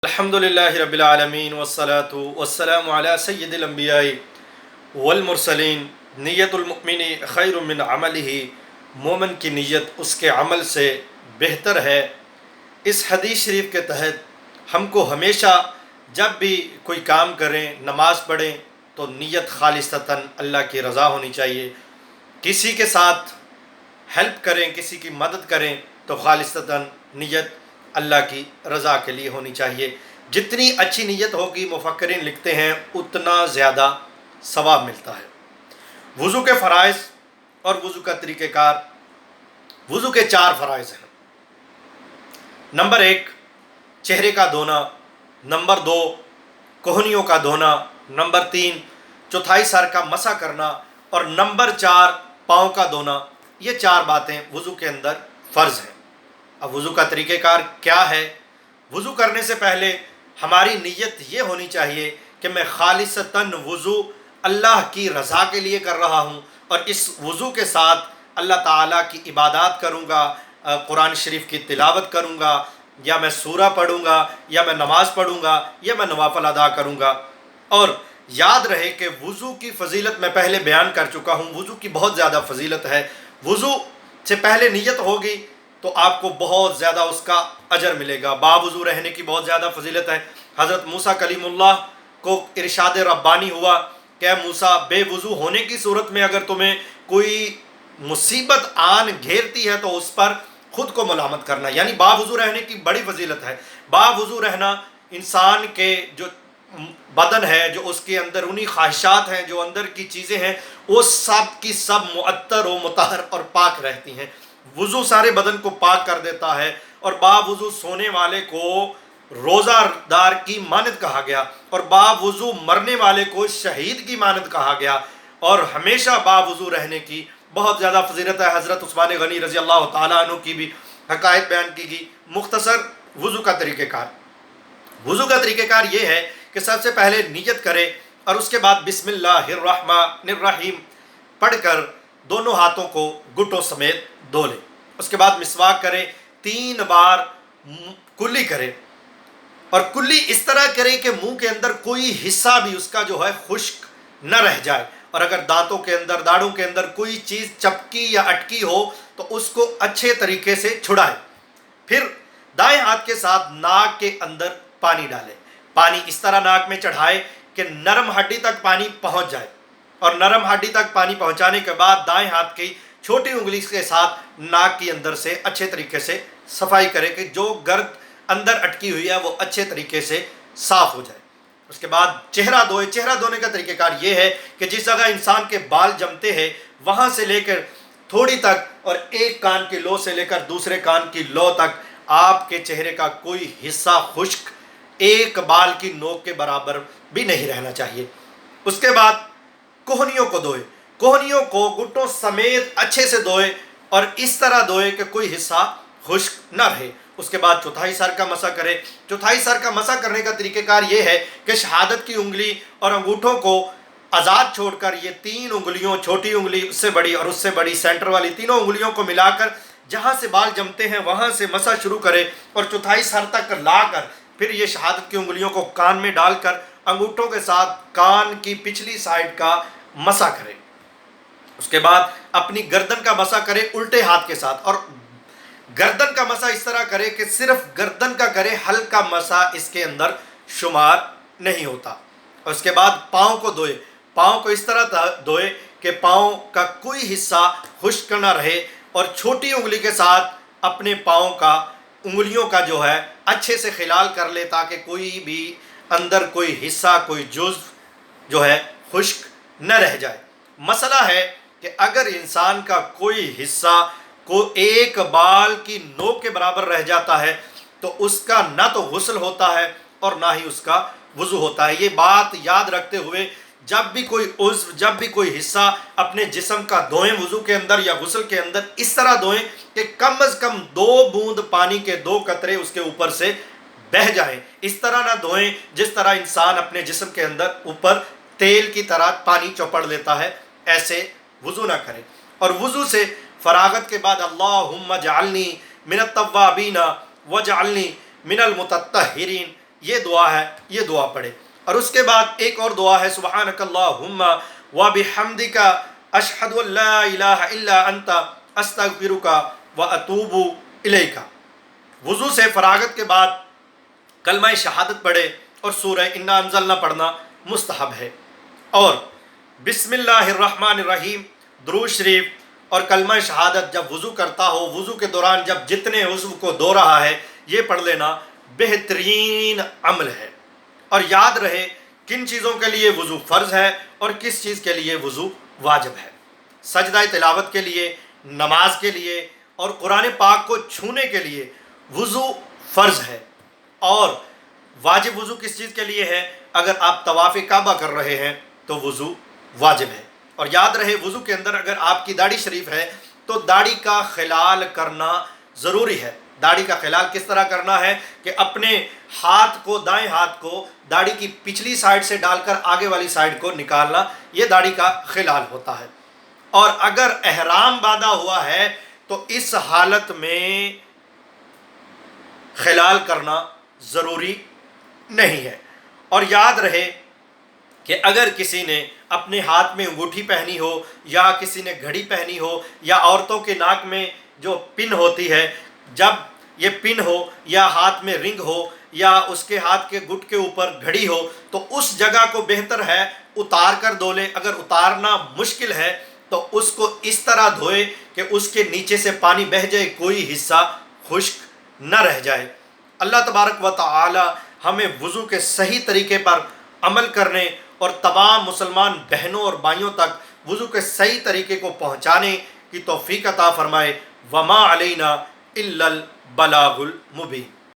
الحمدللہ رب العالمین والصلاة والسلام علی سید الانبیاء والمرسلین۔ نیت المؤمن خیر من عملہ، مومن کی نیت اس کے عمل سے بہتر ہے۔ اس حدیث شریف کے تحت ہم کو ہمیشہ جب بھی کوئی کام کریں، نماز پڑھیں، تو نیت خالصتاً اللہ کی رضا ہونی چاہیے۔ کسی کے ساتھ ہیلپ کریں، کسی کی مدد کریں تو خالصتاً نیت اللہ کی رضا کے لیے ہونی چاہیے۔ جتنی اچھی نیت ہوگی، مفکرین لکھتے ہیں، اتنا زیادہ ثواب ملتا ہے۔ وضو کے فرائض اور وضو کا طریقہ کار۔ وضو کے 4 فرائض ہیں۔ نمبر 1 چہرے کا دھونا، نمبر 2 کوہنیوں کا دھونا، نمبر 3 چوتھائی سر کا مسح کرنا، اور نمبر 4 پاؤں کا دھونا۔ یہ 4 باتیں وضو کے اندر فرض ہیں۔ اب وضو کا طریقہ کار کیا ہے؟ وضو کرنے سے پہلے ہماری نیت یہ ہونی چاہیے کہ میں خالصتاً وضو اللہ کی رضا کے لیے کر رہا ہوں، اور اس وضو کے ساتھ اللہ تعالیٰ کی عبادات کروں گا، قرآن شریف کی تلاوت کروں گا، یا میں سورہ پڑھوں گا، یا میں نماز پڑھوں گا، یا میں نوافل ادا کروں گا۔ اور یاد رہے کہ وضو کی فضیلت میں پہلے بیان کر چکا ہوں۔ وضو کی بہت زیادہ فضیلت ہے۔ وضو سے پہلے نیت ہوگی تو آپ کو بہت زیادہ اس کا اجر ملے گا۔ باوضو رہنے کی بہت زیادہ فضیلت ہے۔ حضرت موسیٰ کلیم اللہ کو ارشاد ربانی ہوا کہ اے موسیٰ، بے وضو ہونے کی صورت میں اگر تمہیں کوئی مصیبت آن گھیرتی ہے تو اس پر خود کو ملامت کرنا، یعنی باوضو رہنے کی بڑی فضیلت ہے۔ باوضو رہنا انسان کے جو بدن ہے، جو اس کے اندر انہی خواہشات ہیں، جو اندر کی چیزیں ہیں، وہ سب کی سب معطر و مطہر اور پاک رہتی ہیں۔ وضو سارے بدن کو پاک کر دیتا ہے، اور باوضو سونے والے کو روزہ دار کی مانند کہا گیا، اور باوضو مرنے والے کو شہید کی مانند کہا گیا، اور ہمیشہ باوضو رہنے کی بہت زیادہ فضیلت ہے۔ حضرت عثمان غنی رضی اللہ تعالیٰ عنہ کی بھی حکایت بیان کی گئی۔ مختصر وضو کا طریقہ کار۔ وضو کا طریقہ کار یہ ہے کہ سب سے پہلے نیت کرے، اور اس کے بعد بسم اللہ الرحمن الرحیم پڑھ کر دونوں ہاتھوں کو گھٹوں سمیت دھو لے۔ اس کے بعد مسواک کرے، 3 بار کلی کرے، اور کلی اس طرح کرے کہ منہ کے اندر کوئی حصہ بھی اس کا جو ہے خشک نہ رہ جائے، اور اگر دانتوں کے اندر، داڑھوں کے اندر کوئی چیز چپکی یا اٹکی ہو تو اس کو اچھے طریقے سے چھڑائے۔ پھر دائیں ہاتھ کے ساتھ ناک کے اندر پانی ڈالے۔ پانی اس طرح ناک میں چڑھائے کہ نرم ہڈی تک پانی پہنچ جائے، اور نرم ہڈی تک پانی پہنچانے کے بعد دائیں ہاتھ کی چھوٹی انگلی کے ساتھ ناک کے اندر سے اچھے طریقے سے صفائی کرے کہ جو گرد اندر اٹکی ہوئی ہے وہ اچھے طریقے سے صاف ہو جائے۔ اس کے بعد چہرہ دھوئے۔ چہرہ دھونے کا طریقہ کار یہ ہے کہ جس جگہ انسان کے بال جمتے ہیں وہاں سے لے کر تھوڑی تک، اور ایک کان کی لو سے لے کر دوسرے کان کی لو تک، آپ کے چہرے کا کوئی حصہ خشک ایک بال کی نوک کے برابر بھی نہیں رہنا چاہیے۔ اس کے بعد کوہنیوں کو دھوئے۔ کوہنیوں کو گھٹوں سمیت اچھے سے دھوئے، اور اس طرح دھوئے کہ کوئی حصہ خشک نہ رہے۔ اس کے بعد چوتھائی سر کا مسح کرے۔ چوتھائی سر کا مسح کرنے کا طریقہ کار یہ ہے کہ شہادت کی انگلی اور انگوٹھوں کو آزاد چھوڑ کر یہ 3 انگلیوں، چھوٹی انگلی، اس سے بڑی اور اس سے بڑی سینٹر والی تینوں انگلیوں کو ملا کر جہاں سے بال جمتے ہیں وہاں سے مسح شروع کرے، اور چوتھائی سر تک لا کر پھر یہ شہادت کی انگلیوں کو کان میں ڈال کر انگوٹھوں کے ساتھ کان کی پچھلی سائڈ کا مسح کرے۔ اس کے بعد اپنی گردن کا مسح کرے الٹے ہاتھ کے ساتھ، اور گردن کا مسح اس طرح کرے کہ صرف گردن کا کرے، ہلکا مسح اس کے اندر شمار نہیں ہوتا۔ اور اس کے بعد پاؤں کو دھوئے۔ پاؤں کو اس طرح دھوئے کہ پاؤں کا کوئی حصہ خشک نہ رہے، اور چھوٹی انگلی کے ساتھ اپنے پاؤں کا، انگلیوں کا جو ہے اچھے سے خلال کر لے، تاکہ کوئی بھی اندر کوئی حصہ، کوئی جزو جو ہے خشک نہ رہ جائے۔ مسئلہ ہے کہ اگر انسان کا کوئی حصہ کو ایک بال کی نوک کے برابر رہ جاتا ہے تو اس کا نہ تو غسل ہوتا ہے اور نہ ہی اس کا وضو ہوتا ہے۔ یہ بات یاد رکھتے ہوئے جب بھی کوئی عضو، جب بھی کوئی حصہ اپنے جسم کا دھوئیں وضو کے اندر یا غسل کے اندر، اس طرح دھوئیں کہ کم از کم 2 بوند پانی کے 2 قطرے اس کے اوپر سے بہہ جائیں۔ اس طرح نہ دھوئیں جس طرح انسان اپنے جسم کے اندر اوپر تیل کی طرح پانی چوپڑ لیتا ہے، ایسے وضو نہ کریں۔ اور وضو سے فراغت کے بعد اللہم اجعلنی من التوابین واجعلنی من المتطہرین، یہ دعا ہے، یہ دعا پڑھے۔ اور اس کے بعد ایک اور دعا ہے، سبحانک اللہم و بحمدک اشہد ان لا الہ الا انت استغفرک و اتوب الیک۔ وضو سے فراغت کے بعد کلمہ شہادت پڑھے اور سورہ انا انزلنا پڑھنا مستحب ہے۔ اور بسم اللہ الرحمن الرحیم، درود شریف اور کلمہ شہادت جب وضو کرتا ہو، وضو کے دوران جب جتنے عضو کو دھو رہا ہے، یہ پڑھ لینا بہترین عمل ہے۔ اور یاد رہے کن چیزوں کے لیے وضو فرض ہے اور کس چیز کے لیے وضو واجب ہے۔ سجدہ تلاوت کے لیے، نماز کے لیے اور قرآن پاک کو چھونے کے لیے وضو فرض ہے، اور واجب وضو کس چیز کے لیے ہے؟ اگر آپ طواف کعبہ کر رہے ہیں تو وضو واجب ہے۔ اور یاد رہے وضو کے اندر اگر آپ کی داڑھی شریف ہے تو داڑھی کا خلال کرنا ضروری ہے۔ داڑھی کا خلال کس طرح کرنا ہے کہ اپنے ہاتھ کو، دائیں ہاتھ کو داڑھی کی پچھلی سائڈ سے ڈال کر آگے والی سائڈ کو نکالنا، یہ داڑھی کا خلال ہوتا ہے۔ اور اگر احرام باندھا ہوا ہے تو اس حالت میں خلال کرنا ضروری نہیں ہے۔ اور یاد رہے کہ اگر کسی نے اپنے ہاتھ میں انگوٹھی پہنی ہو یا کسی نے گھڑی پہنی ہو یا عورتوں کے ناک میں جو پن ہوتی ہے، جب یہ پن ہو یا ہاتھ میں رنگ ہو یا اس کے ہاتھ کے گٹ کے اوپر گھڑی ہو تو اس جگہ کو بہتر ہے اتار کر دھو لے۔ اگر اتارنا مشکل ہے تو اس کو اس طرح دھوئے کہ اس کے نیچے سے پانی بہہ جائے، کوئی حصہ خشک نہ رہ جائے۔ اللہ تبارک و تعالی ہمیں وضو کے صحیح طریقے پر عمل کرنے اور تمام مسلمان بہنوں اور بھائیوں تک وضو کے صحیح طریقے کو پہنچانے کی توفیق عطا فرمائے۔ وما علینا الا البلاغ المبین۔